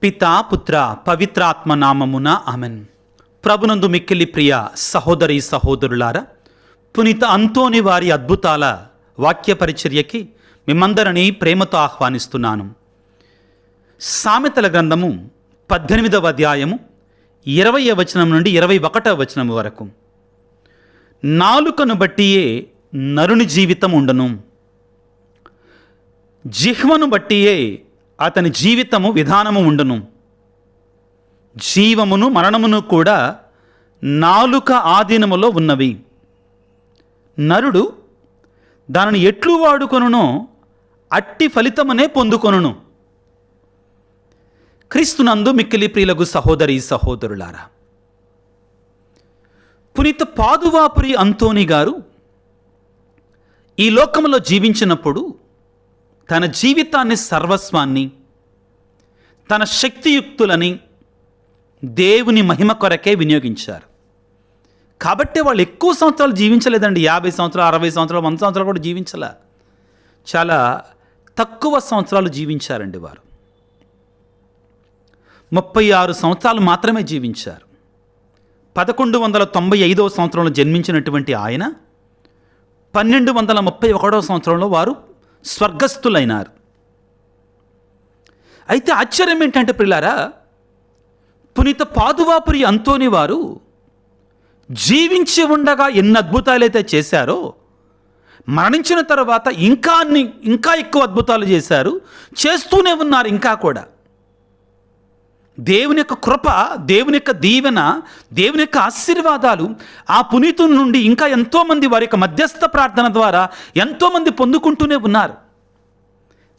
పితా పుత్ర పవిత్రాత్మ నామమున ఆమెన్. ప్రభునందు మిక్కిలి ప్రియ సహోదరి సహోదరులారా, పునీత అంతోని వారి అద్భుతాల వాక్య పరిచర్యకి మిమ్మందరినీ ప్రేమతో ఆహ్వానిస్తున్నాను. సామెతల గ్రంథము 18వ అధ్యాయము 20వ వచనం నుండి 21వ వచనం వరకు. నాలుకను బట్టియే నరుని జీవితం ఉండును, జిహ్వను బట్టియే అతని జీవితము విధానము ఉండును. జీవమును మరణమును కూడా నాలుక ఆధీనములో ఉన్నవి. నరుడు దానిని ఎట్లు వాడుకొనునో అట్టి ఫలితమునే పొందుకొనును. క్రీస్తునందు మిక్కిలి ప్రియులకు సహోదరి సహోదరులారా, పునీత పాదువాపురి అంతోని గారు ఈ లోకంలో జీవించినప్పుడు తన జీవితాన్ని, సర్వస్వాన్ని, తన శక్తియుక్తులని దేవుని మహిమ కొరకే వినియోగించారు. కాబట్టి వాళ్ళు ఎక్కువ సంవత్సరాలు జీవించలేదండి. 50 సంవత్సరాలు, 60 సంవత్సరాలు, 100 సంవత్సరాలు కూడా జీవించలే. చాలా తక్కువ సంవత్సరాలు జీవించారండి వారు. 36 సంవత్సరాలు మాత్రమే జీవించారు. 1195వ సంవత్సరంలో జన్మించినటువంటి ఆయన 1231వ సంవత్సరంలో వారు స్వర్గస్థులైనారు. అయితే ఆశ్చర్యం ఏంటంటే ప్రియులారా, పునీత పాదువాపురి అంతోని వారు జీవించి ఉండగా ఎన్ని అద్భుతాలైతే చేశారో, మరణించిన తర్వాత ఇంకా ఎక్కువ అద్భుతాలు చేశారు, చేస్తూనే ఉన్నారు ఇంకా కూడా. దేవుని యొక్క కృప, దేవుని యొక్క దీవెన, దేవుని యొక్క ఆశీర్వాదాలు ఆ పునీతుల నుండి ఇంకా ఎంతోమంది వారి యొక్క మధ్యస్థ ప్రార్థన ద్వారా ఎంతోమంది పొందుకుంటూనే ఉన్నారు.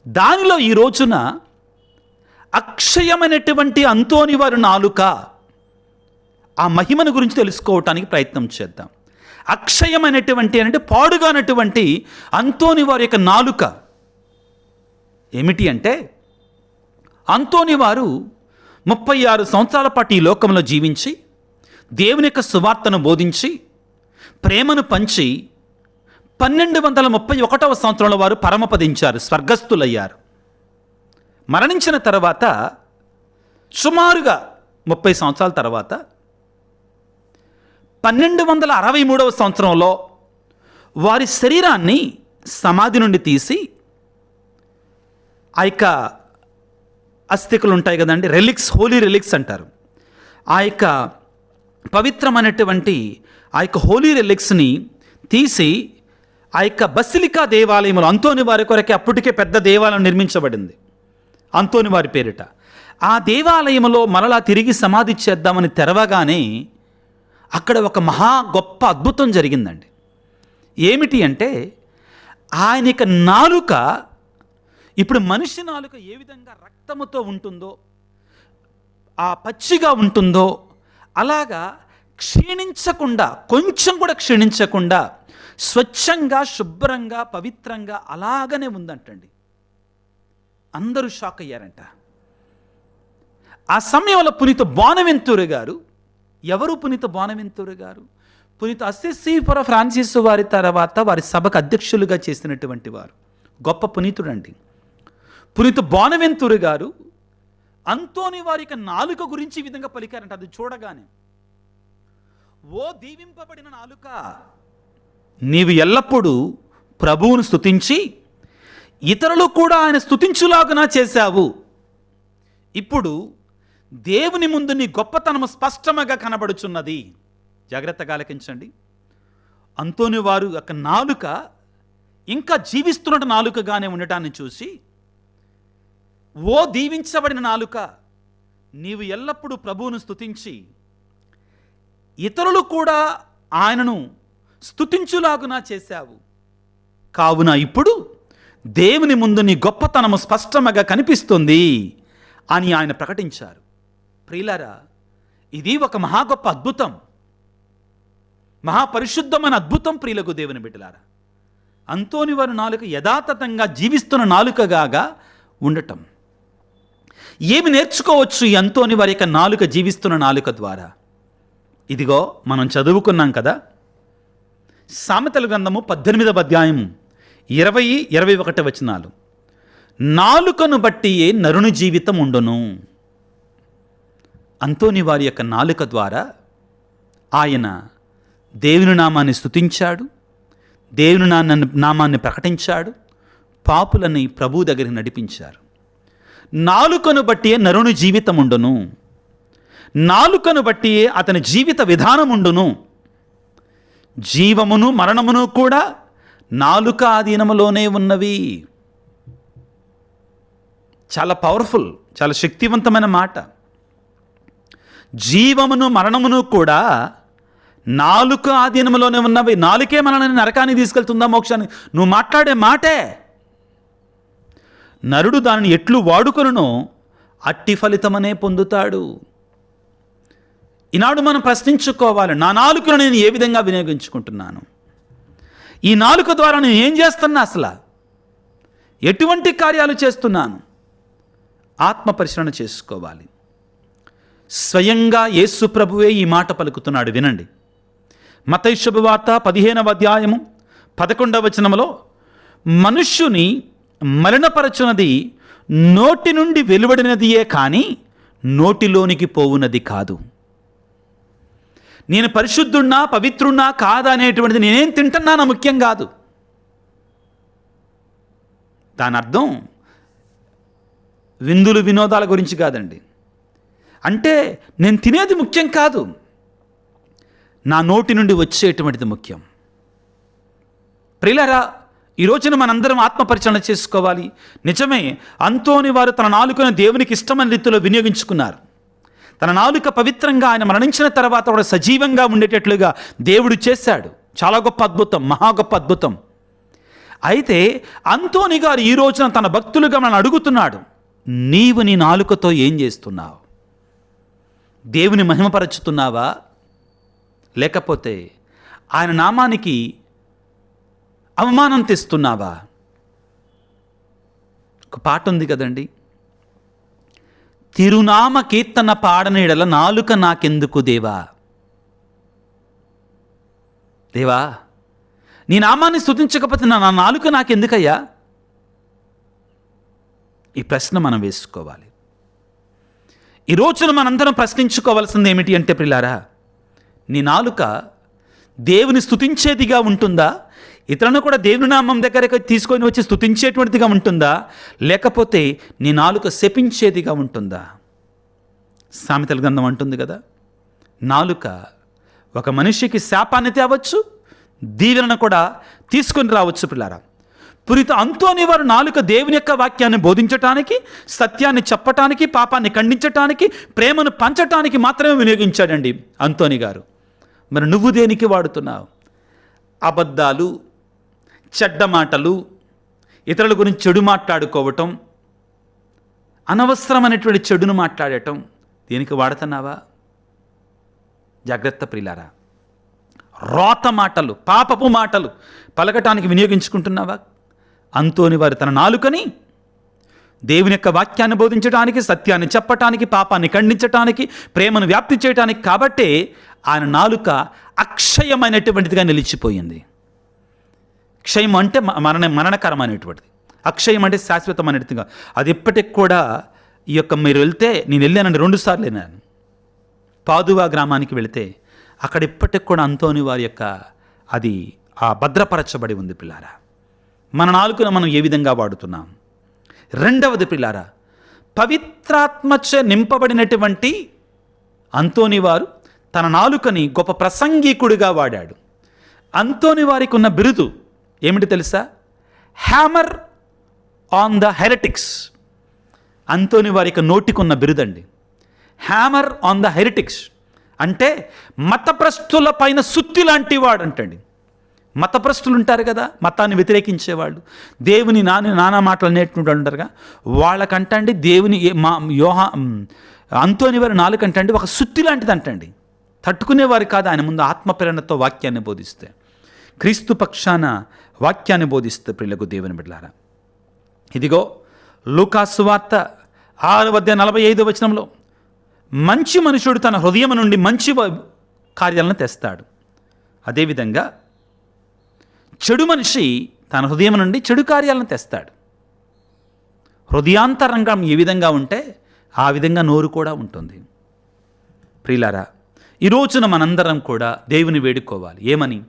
దానిలో ఈ రోజున అక్షయమైనటువంటి అంతోని వారి నాలుక, ఆ మహిమను గురించి తెలుసుకోవటానికి ప్రయత్నం చేద్దాం. అక్షయమైనటువంటి అంటే పాడుగానటువంటి అంతోని వారి యొక్క నాలుక ఏమిటి అంటే, అంతోని వారు 36 సంవత్సరాల పాటు ఈ లోకంలో జీవించి దేవుని యొక్క సువార్తను బోధించి ప్రేమను పంచి 1231వ సంవత్సరంలో వారు పరమపదించారు, స్వర్గస్థులయ్యారు. మరణించిన తర్వాత సుమారుగా 30 సంవత్సరాల తర్వాత 1263వ సంవత్సరంలో వారి శరీరాన్ని సమాధి నుండి తీసి ఆ యొక్క అస్థికలు ఉంటాయి కదండి, రెలిక్స్, హోలీ రెలిక్స్ అంటారు. ఆ యొక్క పవిత్రమైనటువంటి ఆ యొక్క హోలీ రెలిక్స్ని తీసి ఆ యొక్క బసిలికా దేవాలయంలో, అంతోని వారి కొరకే అప్పటికే పెద్ద దేవాలయం నిర్మించబడింది అంతోని వారి పేరిట. ఆ దేవాలయంలో మరలా తిరిగి సమాధి చేద్దామని తెరవగానే అక్కడ ఒక మహా గొప్ప అద్భుతం జరిగిందండి. ఏమిటి అంటే, ఆయన యొక్క నాలుక ఇప్పుడు మనిషి నాలుక ఏ విధంగా రక్తముతో ఉంటుందో, ఆ పచ్చిగా ఉంటుందో, అలాగా క్షీణించకుండా, కొంచెం కూడా క్షీణించకుండా స్వచ్ఛంగా, శుభ్రంగా, పవిత్రంగా అలాగనే ఉందంటండి. అందరూ షాక్ అయ్యారంట. ఆ సమయంలో పునీత బోనవెంతూరు గారు, ఎవరు పునీత బోనవెంతూరు గారు? పునీత అస్సిసిపుర ఫ్రాన్సిస్ వారి తర్వాత వారి సభకు అధ్యక్షులుగా చేసినటువంటి వారు, గొప్ప పునీతుడండి. పునీత బోనవెంతూరు గారు అంతోని వారి యొక్క నాలుక గురించి ఈ విధంగా పలికారంట. అది చూడగానే, ఓ దీవింపబడిన నాలుక, నీవు ఎల్లప్పుడూ ప్రభువును స్తుతించి ఇతరులు కూడా ఆయన స్తుతించులాగునా చేశావు. ఇప్పుడు దేవుని ముందు నీ గొప్పతనము స్పష్టంగా కనబడుచున్నది. జాగ్రత్తగా ఆలకించండి. అంతోని వారు యొక్క నాలుక ఇంకా జీవిస్తున్న నాలుకగానే ఉండటాన్ని చూసి, ఓ దీవించబడిన నాలుక, నీవు ఎల్లప్పుడూ ప్రభువును స్తుతించి ఇతరులు కూడా ఆయనను స్తుతించులాగునా చేశావు. కావున ఇప్పుడు దేవుని ముందు నీ గొప్పతనము స్పష్టంగా కనిపిస్తుంది అని ఆయన ప్రకటించారు. ప్రియులారా, ఇది ఒక మహా గొప్ప అద్భుతం, మహాపరిశుద్ధమైన అద్భుతం. ప్రియులకు దేవుని బిడ్డలారా, అంతోని వారి నాలుక యథాతథంగా జీవిస్తున్న నాలుకగా ఉండటం. ఏమి నేర్చుకోవచ్చు ఈ అంతోని వారి యొక్క నాలుక, జీవిస్తున్న నాలుక ద్వారా? ఇదిగో మనం చదువుకున్నాం కదా, సామెతల గ్రంథము 18వ అధ్యాయం 20-21 వచనాలు. నాలుకను బట్టియే నరుని జీవితం ఉండును. అంతోని వారి యొక్క నాలుక ద్వారా ఆయన దేవుని నామాన్ని స్తుతించాడు, దేవుని నామాన్ని ప్రకటించాడు, పాపులని ప్రభు దగ్గరికి నడిపించారు. నాలుకను బట్టియే నరుని జీవితం ఉండును, నాలుకను బట్టియే అతని జీవిత విధానం ఉండును. జీవమును మరణమును కూడా నాలుక ఆధీనములోనే ఉన్నవి. చాలా పవర్ఫుల్, చాలా శక్తివంతమైన మాట. జీవమును మరణమును కూడా నాలుక ఆధీనములోనే ఉన్నవి. నాలుకే మనల్ని నరకానికి తీసుకెళ్తుందా, మోక్షానికి? నువ్వు మాట్లాడే మాటే. నరుడు దానిని ఎట్లు వాడుకొనునో అట్టి ఫలితమనే పొందుతాడు. ఈనాడు మనం ప్రశ్నించుకోవాలి, నా నాలుకను నేను ఏ విధంగా వినియోగించుకుంటున్నాను? ఈ నాలుక ద్వారా నేను ఏం చేస్తున్నా? అసలు ఎటువంటి కార్యాలు చేస్తున్నాను? ఆత్మ పరిశీలన చేసుకోవాలి. స్వయంగా యేసు ప్రభువే ఈ మాట పలుకుతున్నాడు, వినండి. మత్తయి శుభవార్త 15వ అధ్యాయము 11వ వచనములో, మనుష్యుని మలినపరచునది నోటి నుండి వెలువడినదియే కానీ నోటిలోనికి పోవునది కాదు. నేను పరిశుద్ధున్నా పవిత్రున్నా కాదా అనేటువంటిది నేనేం తింటున్నానా ముఖ్యం కాదు. దాని అర్థం విందులు వినోదాల గురించి కాదండి. అంటే నేను తినేది ముఖ్యం కాదు, నా నోటి నుండి వచ్చేటువంటిది ముఖ్యం. ప్రియులారా, ఈ రోజున మనందరం ఆత్మపరిశీలన చేసుకోవాలి. నిజమే, అంతోని వారు తన నాలుకను దేవునికి ఇష్టమైన రీతిలో వినియోగించుకున్నారు. తన నాలుక పవిత్రంగా ఆయన మరణించిన తర్వాత కూడా సజీవంగా ఉండేటట్లుగా దేవుడు చేశాడు. చాలా గొప్ప అద్భుతం, మహా గొప్ప అద్భుతం. అయితే అంతోని గారు ఈ రోజున తన భక్తులుగా మనం అడుగుతున్నాడు, నీవు నీ నాలుకతో ఏం చేస్తున్నావు? దేవుని మహిమపరచుతున్నావా, లేకపోతే ఆయన నామానికి అవమానం తెస్తున్నావా? ఒక పాట ఉంది కదండి, తిరునామ కీర్తన పాడనీడల నాలుక నాకెందుకు దేవా. దేవా, నీ నామాన్ని స్తుతించకపోతే నా నాలుక నాకెందుకయ్యా? ఈ ప్రశ్న మనం వేసుకోవాలి. ఈ రోజున మనందరం ప్రశ్నించుకోవాల్సింది ఏమిటి అంటే, ప్రియులారా, నీ నాలుక దేవుని స్తుతించేదిగా ఉంటుందా? ఇతరులను కూడా దేవుని నామం దగ్గరకు తీసుకొని వచ్చి స్తుతించేటువంటిదిగా ఉంటుందా? లేకపోతే నీ నాలుక శపించేదిగా ఉంటుందా? సామెతల గ్రంథం అంటుంది కదా, నాలుక ఒక మనిషికి శాపాన్ని తేవచ్చు, దీవెనను కూడా తీసుకొని రావచ్చు. పిల్లారా, పురిత అంతోని వారు నాలుక దేవుని యొక్క వాక్యాన్ని బోధించటానికి, సత్యాన్ని చెప్పటానికి, పాపాన్ని ఖండించటానికి, ప్రేమను పంచటానికి మాత్రమే వినియోగించాడండి అంతోని గారు. మరి నువ్వు దేనికి వాడుతున్నావు? అబద్ధాలు, చెడ్డ మాటలు, ఇతరుల గురించి చెడు మాట్లాడుకోవటం, అనవసరమైనటువంటి చెడును మాట్లాడటం, దేనికి వాడుతున్నావా? జాగ్రత్త ప్రియులారా. రోత మాటలు, పాపపు మాటలు పలకటానికి వినియోగించుకుంటున్నావా? అంతోని వారు తన నాలుకని దేవుని యొక్క వాక్యాన్ని బోధించడానికి, సత్యాన్ని చెప్పటానికి, పాపాన్ని ఖండించటానికి, ప్రేమను వ్యాప్తి చేయటానికి. కాబట్టే ఆయన నాలుక అక్షయమైనటువంటిదిగా నిలిచిపోయింది. క్షయం అంటే మరణకరమైనటువంటిది, అక్షయం అంటే శాశ్వతమైనట్టుగా. అది ఇప్పటికి కూడా ఈ యొక్క మీరు వెళ్తే, నేను వెళ్ళానండి 2 సార్లు వెళ్ళాను. పాదువా గ్రామానికి వెళితే అక్కడ ఇప్పటికి కూడా అంతోని వారి యొక్క అది భద్రపరచబడి ఉంది. పిల్లారా, మన నాలుకను మనం ఏ విధంగా వాడుతున్నాం? రెండవది పిల్లారా, పవిత్రాత్మచే నింపబడినటువంటి అంతోని వారు తన నాలుకని గొప్ప ప్రసంగికుడిగా వాడాడు. అంతోని వారికి ఉన్న బిరుదు ఏమిటి తెలుసా? Hammer on the heretics. Anthony వారికి నోటికున్న బిరుదండి హ్యామర్ ఆన్ ద హెరెటిక్స్. అంటే మతప్రస్తుల పైన సుత్తి లాంటి వాడు అంటండి. మతప్రస్తులు ఉంటారు కదా, మతాన్ని వ్యతిరేకించేవాళ్ళు, దేవుని నానా మాటలు అనేటువంటి ఉంటారుగా, వాళ్ళకంటండి దేవుని అంతోని వారి నాలుకంటండి ఒక సుత్తి లాంటిది అంటండి. తట్టుకునేవారు కాదు ఆయన ముందు ఆత్మప్రేరణతో వాక్యాన్ని బోధిస్తే, క్రీస్తు పక్షాన వాక్యాన్ని బోధిస్తే. ప్రియులకు దేవుని బిడ్డలారా, ఇదిగో లూకా సువార్త 6:45 వచనంలో, మంచి మనుషుడు తన హృదయం నుండి మంచి కార్యాలను తెస్తాడు, అదేవిధంగా చెడు మనిషి తన హృదయం నుండి చెడు కార్యాలను తెస్తాడు. హృదయాంతరంగం ఏ విధంగా ఉంటే ఆ విధంగా నోరు కూడా ఉంటుంది. ప్రియులారా, ఈ రోజున మనందరం కూడా దేవుని వేడుకోవాలి. ఏమని?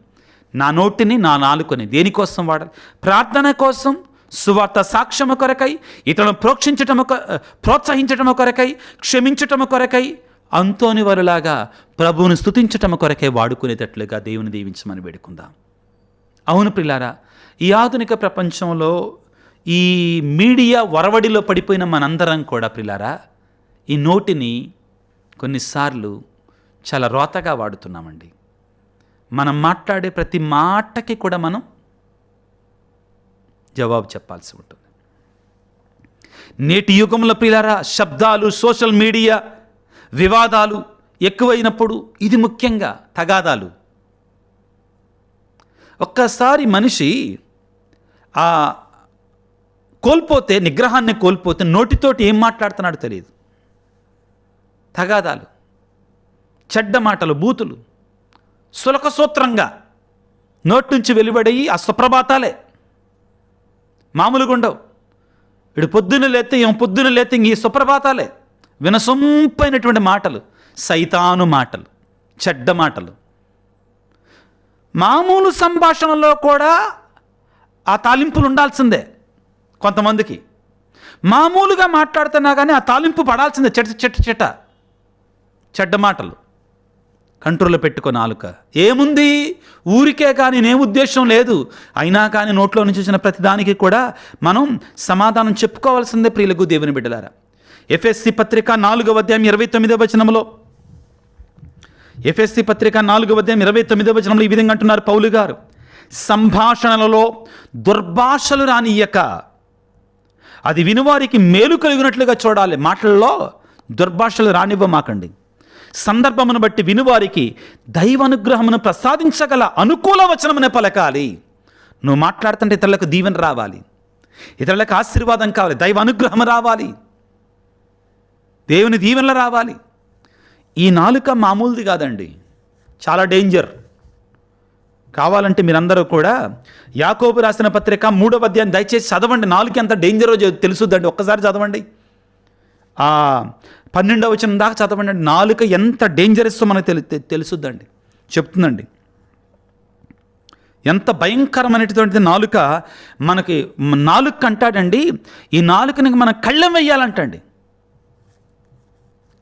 నా నోటిని, నా నాలుకని దేనికోసం వాడాలి? ప్రార్థన కోసం, సువార్త సాక్ష్యము కొరకై, ఇతరులను ప్రోత్సహించటము కొరకై, క్షమించటము కొరకై, అంతోని వారులాగా ప్రభువును స్తుతించటము కొరకై వాడుకునేటట్లుగా దేవుని దీవించమని వేడుకుందాం. అవును ప్రియులారా, ఈ ఆధునిక ప్రపంచంలో ఈ మీడియా వరవడిలో పడిపోయిన మనందరం కూడా ప్రియులారా, ఈ నోటిని కొన్నిసార్లు చాలా రోతగా వాడుతున్నామండి. మనం మాట్లాడే ప్రతి మాటకి కూడా మనం జవాబు చెప్పాల్సి ఉంటుంది. నేటి యుగంలో ప్రియులారా, శబ్దాలు, సోషల్ మీడియా, వివాదాలు ఎక్కువైనప్పుడు, ఇది ముఖ్యంగా తగాదాలు. ఒక్కసారి మనిషి కోల్పోతే, నిగ్రహాన్ని కోల్పోతే నోటితోటి ఏం మాట్లాడుతున్నాడో తెలియదు. తగాదాలు, చెడ్డ మాటలు, బూతులు సులకసూత్రంగా నోటి నుంచి వెలువడయి ఆ సుప్రభాతాలే మామూలుగా ఉండవు. వీడు పొద్దున్న లేతే ఈ సుప్రభాతాలే, వినసొంపైనటువంటి మాటలు, సైతాను మాటలు, చెడ్డ మాటలు. మామూలు సంభాషణలో కూడా ఆ తాలింపులు ఉండాల్సిందే. కొంతమందికి మామూలుగా మాట్లాడుతున్నా కానీ ఆ తాలింపు పడాల్సిందే. చెడ్డ మాటలు కంట్రోల్లో పెట్టుకో నాలుక. ఏముంది, ఊరికే కానీ నే ఉద్దేశం లేదు, అయినా కానీ నోట్లో నుంచి వచ్చిన ప్రతిదానికి కూడా మనం సమాధానం చెప్పుకోవాల్సిందే. ప్రియులకు దేవుని బిడ్డలారా, ఎఫెసీ పత్రిక 4వ అధ్యాయం 29వ వచనంలో, ఎఫెసీ పత్రిక 4వ అధ్యాయం 29వ వచనంలో ఈ విధంగా అంటున్నారు పౌలు గారు, సంభాషణలలో దుర్భాషలు రానియ్యక అది వినువారికి మేలు కలిగినట్లుగా చూడాలి. మాటల్లో దుర్భాషలు రానివ్వమాకండి. సందర్భమును బట్టి వినువారికి దైవానుగ్రహమును ప్రసాదించగల అనుకూల వచనమునే పలకాలి. నువ్వు మాట్లాడుతుంటే ఇతరులకు దీవెన రావాలి, ఇతరులకు ఆశీర్వాదం కావాలి, దైవ అనుగ్రహం రావాలి, దేవుని దీవెనలు రావాలి. ఈ నాలుక మామూలుది కాదండి, చాలా డేంజర్. కావాలంటే మీరందరూ కూడా యాకోబు రాసిన పత్రిక 3వ అధ్యాయం దయచేసి చదవండి. నాలుక ఎంత డేంజరో తెలుసుద్దండి. ఒక్కసారి చదవండి, 12వ వచనం దాకా చదవండి. నాలుక ఎంత డేంజరస్ మనకు తెలుసుద్దండి, చెప్తుందండి. ఎంత భయంకరమైనటువంటి నాలుక మనకి. నాలుక అంటాడండి, ఈ నాలుకని మనం కళ్ళెం వేయాలంటండి.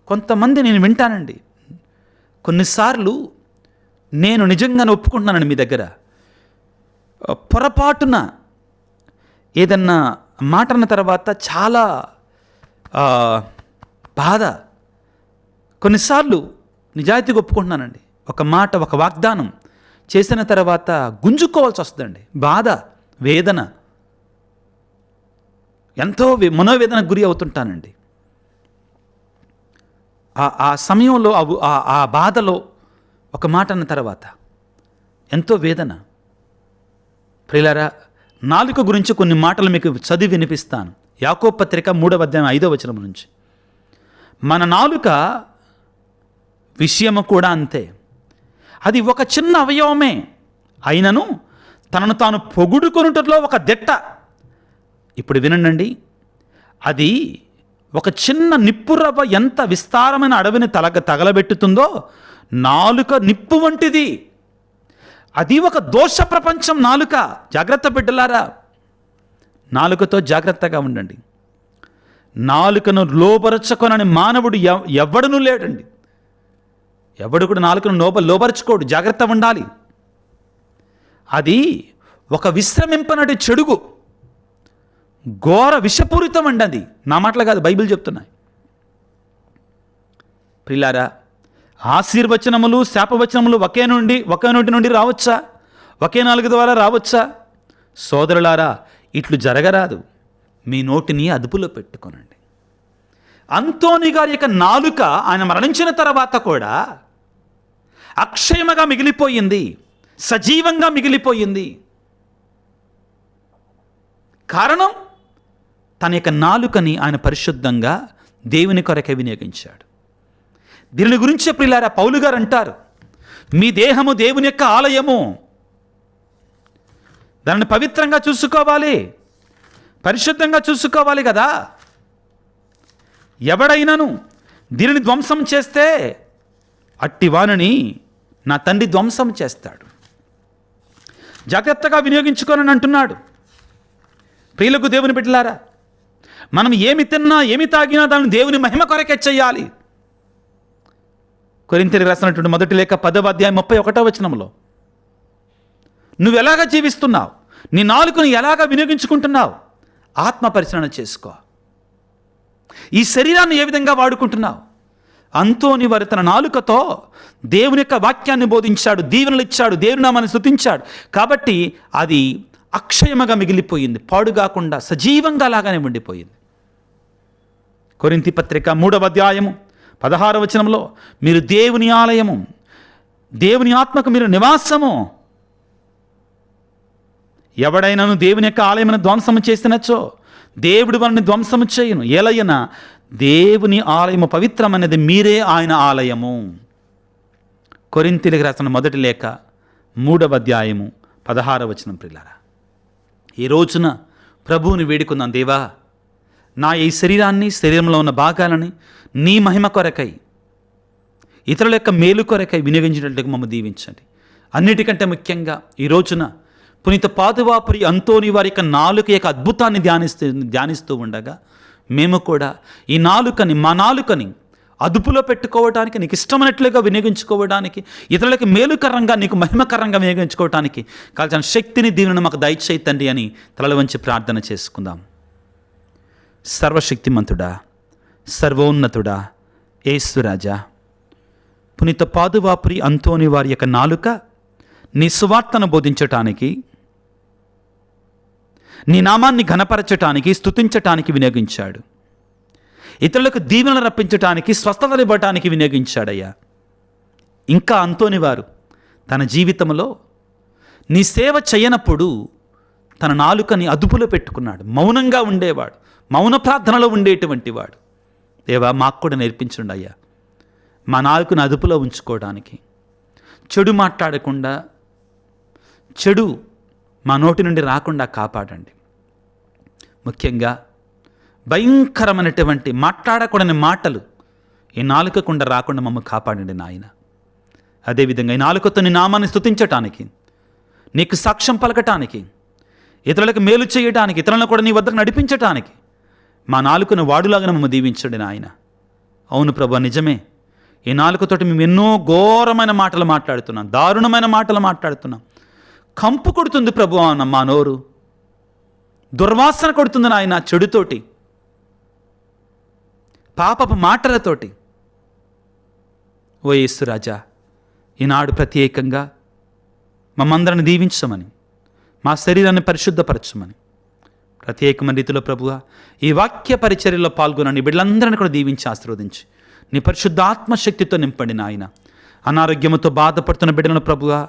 కొంతమంది నేను వింటానండి, కొన్నిసార్లు నేను నిజంగానే ఒప్పుకుంటున్నానండి మీ దగ్గర, పొరపాటున ఏదన్నా మాట అన్న తర్వాత చాలా బాధ. కొన్నిసార్లు నిజాయితీగా ఒప్పుకుంటున్నానండి, ఒక మాట, ఒక వాగ్దానం చేసిన తర్వాత గుంజుకోవాల్సి వస్తుందండి. బాధ, వేదన, ఎంతో మనోవేదనకు గురి అవుతుంటానండి. ఆ సమయంలో ఆ బాధలో ఒక మాట అన్న తర్వాత ఎంతో వేదన. ప్రియులారా, నాలుక గురించి కొన్ని మాటలు మీకు చదివి వినిపిస్తాను. యాకోబు పత్రిక 3వ అధ్యాయం 5వ వచనం నుంచి. మన నాలుక విషయము కూడా అంతే, అది ఒక చిన్న అవయవమే, అయినను తనను తాను పొగుడుకొనుటలో ఒక దిట్ట. ఇప్పుడు వినండి, అది ఒక చిన్న నిప్పురవ్వ ఎంత విస్తారమైన అడవిని తగలబెట్టుతుందో నాలుక నిప్పు వంటిది. అది ఒక దోష ప్రపంచం నాలుక. జాగ్రత్త బిడ్డలారా, నాలుకతో జాగ్రత్తగా ఉండండి. నాలుకను లోబరచుకొనని మానవుడు ఎవడునూ లేడండి. ఎవడు కూడా నాలుకను లోబరచుకోడు. జాగ్రత్త ఉండాలి. అది ఒక విశ్రమింపనటి చెడుగు, ఘోర విషపూరితం అండి అది. నా మాటలు కాదు, బైబిల్ చెప్తున్నాయి. ప్రియులారా, ఆశీర్వచనములు, శాపవచనములు ఒకే నోటి నుండి రావచ్చా? ఒకే నాలుక ద్వారా రావచ్చా? సోదరులారా, ఇట్లు జరగరాదు. మీ నోటిని అదుపులో పెట్టుకోనండి. అంతోని గారి యొక్క నాలుక ఆయన మరణించిన తర్వాత కూడా అక్షయముగా మిగిలిపోయింది, సజీవంగా మిగిలిపోయింది. కారణం, తన యొక్క నాలుకని ఆయన పరిశుద్ధంగా దేవుని కొరకే వినియోగించాడు. దీని గురించే ప్రియులారా పౌలు గారు అంటారు, మీ దేహము దేవుని యొక్క ఆలయము, దానిని పవిత్రంగా చూసుకోవాలి, పరిశుద్ధంగా చూసుకోవాలి కదా. ఎవడైనాను దీనిని ధ్వంసం చేస్తే అట్టి వానిని నా తండ్రి ధ్వంసం చేస్తాడు. జాగ్రత్తగా వినియోగించుకోనని అంటున్నాడు. ప్రియులకు దేవుని బిడ్డలారా, మనం ఏమి తిన్నా ఏమి తాగినా దాన్ని దేవుని మహిమ కొరకే చెయ్యాలి. కొరింథీయులకు రాసినటువంటి మొదటి లేఖ 10వ అధ్యాయం 31వ వచనంలో, నువ్వు ఎలాగ జీవిస్తున్నావు, నీ నాలుకను ఎలాగ వినియోగించుకుంటున్నావు, ఆత్మ పరిశీలన చేసుకో. ఈ శరీరాన్ని ఏ విధంగా వాడుకుంటున్నావు? అంతోని వారు తన నాలుకతో దేవుని యొక్క వాక్యాన్ని బోధించాడు, దీవెనలు ఇచ్చాడు, దేవుని నామాన్ని స్తుతించాడు. కాబట్టి అది అక్షయముగా మిగిలిపోయింది, పాడుగాకుండా సజీవంగా లాగానే ఉండిపోయింది. కొరింథీ పత్రిక 3వ అధ్యాయము 16వ వచనంలో, మీరు దేవుని ఆలయము, దేవుని ఆత్మకు మీరు నివాసము. ఎవడైనాను దేవుని యొక్క ఆలయమును ధ్వంసము చేసినచో దేవుడు వారిని ధ్వంసము చేయును. ఎలయన దేవుని ఆలయము పవిత్రమనేది, మీరే ఆయన ఆలయము. కొరింథీయులకు రాసిన మొదటి లేఖ 3వ అధ్యాయము 16వ వచనం. ప్రియులారా, ఈ రోజున ప్రభువుని వేడుకుందాం. దేవా, నా ఈ శరీరాన్ని, శరీరంలో ఉన్న భాగాలని నీ మహిమ కొరకై, ఇతరుల యొక్క మేలు కొరకై వినియోగించినట్లుగా మమ్మల్ని దీవించండి. అన్నిటికంటే ముఖ్యంగా ఈ రోజున పునీత పాదువాపురి అంతోని వారి యొక్క నాలుక యొక్క అద్భుతాన్ని ధ్యానిస్తూ ఉండగా మేము కూడా ఈ నాలుకని, మా నాలుకని అదుపులో పెట్టుకోవడానికి, నీకు ఇష్టమైనట్లుగా వినియోగించుకోవడానికి, ఇతరులకి మేలుకరంగా, నీకు మహిమకరంగా వినియోగించుకోవడానికి కాల్సిన శక్తిని, దీవెనను మాకు దయచేయి తండ్రి అని తలలు వంచి ప్రార్థన చేసుకుందాం. సర్వశక్తిమంతుడా, సర్వోన్నతుడా, యేసురాజా, పునీత పాదువాపురి అంతోని వారి యొక్క నాలుక నీ సువార్తను బోధించటానికి, నీ నామాన్ని ఘనపరచటానికి, స్తుతించటానికి వినియోగించాడు. ఇతరులకు దీవెనలు రప్పించటానికి, స్వస్థతలు ఇవ్వటానికి వినియోగించాడయ్యా. ఇంకా అంతోని వారు తన జీవితంలో నీ సేవ చేయనప్పుడు తన నాలుకని అదుపులో పెట్టుకున్నాడు, మౌనంగా ఉండేవాడు, మౌన ప్రార్థనలో ఉండేటువంటి వాడు. దేవా, మాకు కూడా నేర్పించండి అయ్యా, మా నాలుకను అదుపులో ఉంచుకోవడానికి, చెడు మాట్లాడకుండా, చెడు మా నోటి నుండి రాకుండా కాపాడండి. ముఖ్యంగా భయంకరమైనటువంటి మాట్లాడకూడని మాటలు ఈ నాలుకకుండా రాకుండా మమ్మల్ని కాపాడండి నాయన. అదేవిధంగా ఈ నాలుకతో నీ నామాన్ని స్తుతించటానికి, నీకు సాక్ష్యం పలకటానికి, ఇతరులకు మేలు చేయడానికి, ఇతరులను కూడా నీ వద్దకు నడిపించటానికి మా నాలుకను వాడులాగా మమ్మల్ని దీవించండి నాయన. అవును ప్రభు, నిజమే, ఈ నాలుకతోటి మేము ఎన్నో ఘోరమైన మాటలు మాట్లాడుతున్నాం, దారుణమైన మాటలు మాట్లాడుతున్నాం. కంపు కొడుతుంది ప్రభు అన్న మా నోరు, దుర్వాసన కొడుతుంది నాయన, చెడుతోటి, పాపపు మాటలతోటి. ఓ యేసురాజా, ఈనాడు ప్రత్యేకంగా మమ్మందరిని దీవించమని, మా శరీరాన్ని పరిశుద్ధపరచమని, ప్రత్యేకమైన రీతిలో ప్రభువా ఈ వాక్య పరిచర్యలో పాల్గొన్న నీ బిడ్డలందరినీ కూడా దీవించి ఆశీర్వదించి నీ పరిశుద్ధాత్మశక్తితో నింపండి నాయన. అనారోగ్యముతో బాధపడుతున్న బిడ్డలను ప్రభువా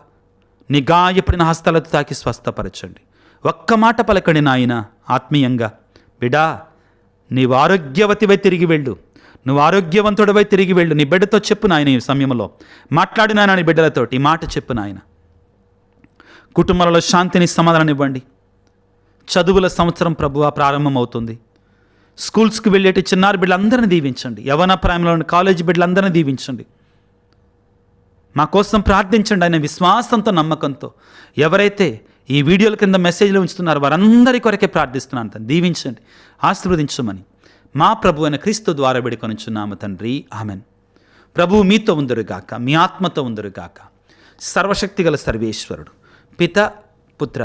నీ గాయపడిన హస్తాలతో తాకి స్వస్థపరచండి. ఒక్క మాట పలకండి నాయన ఆత్మీయంగా, బిడా నీవు ఆరోగ్యవతివై తిరిగి వెళ్ళు, నువ్వు ఆరోగ్యవంతుడివై తిరిగి వెళ్ళు. నీ బిడ్డతో చెప్పు నాయన, ఈ సమయంలో మాట్లాడినాయన నీ బిడ్డలతోటి ఈ మాట చెప్పు నాయన. కుటుంబాలలో శాంతిని, సమాధానం ఇవ్వండి. చదువుల సంవత్సరం ప్రభువా ప్రారంభమవుతుంది. స్కూల్స్కి వెళ్ళేటి చిన్నారి బిడ్డలందరినీ దీవించండి. యవన ప్రాయంలో కాలేజీ బిడ్డలందరినీ దీవించండి. మా కోసం ప్రార్థించండి ఆయన విశ్వాసంతో, నమ్మకంతో. ఎవరైతే ఈ వీడియోల కింద మెసేజ్లు ఉంచుతున్నారో వారందరి కొరకే ప్రార్థిస్తున్నాను. తను దీవించండి, ఆశీర్వదించమని మా ప్రభు అయిన క్రీస్తు ద్వారా వేడుకొనుచున్నాము తండ్రి, ఆమెన్. ప్రభువు మీతో ఉందరుగాక, మీ ఆత్మతో ఉందరుగాక. సర్వశక్తిగల సర్వేశ్వరుడు పిత, పుత్ర,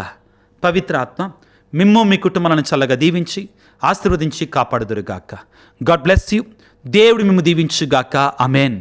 పవిత్ర ఆత్మ మిమ్ము మీ కుటుంబాలను చల్లగా దీవించి ఆశీర్వదించి కాపాడుదురుగాక. God bless you. దేవుడు మిమ్ము దీవించుగాక. ఆమెన్.